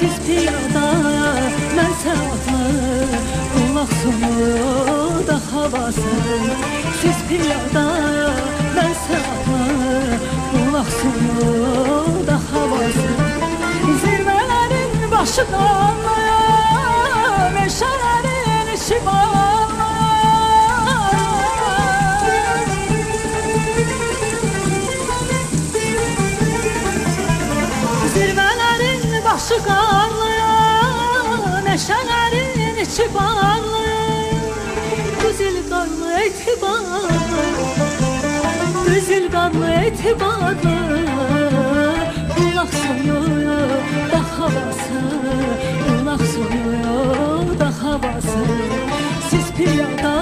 siz piyada, mən sağatlı, qulaq sonu da havası. Siz piyada, mən sağatlı, qulaq sonu da havası. Zirvələrin başı qanlı, meşələrin içi bağlı. Zirvələrin başı qarlı, meşələrin içi bağlı. Güzel qarlı etibarlı, güzel qarlı etibarlı. Qulaq soyuyor da havası, qulaq soyuyor da havası. Siz piyada,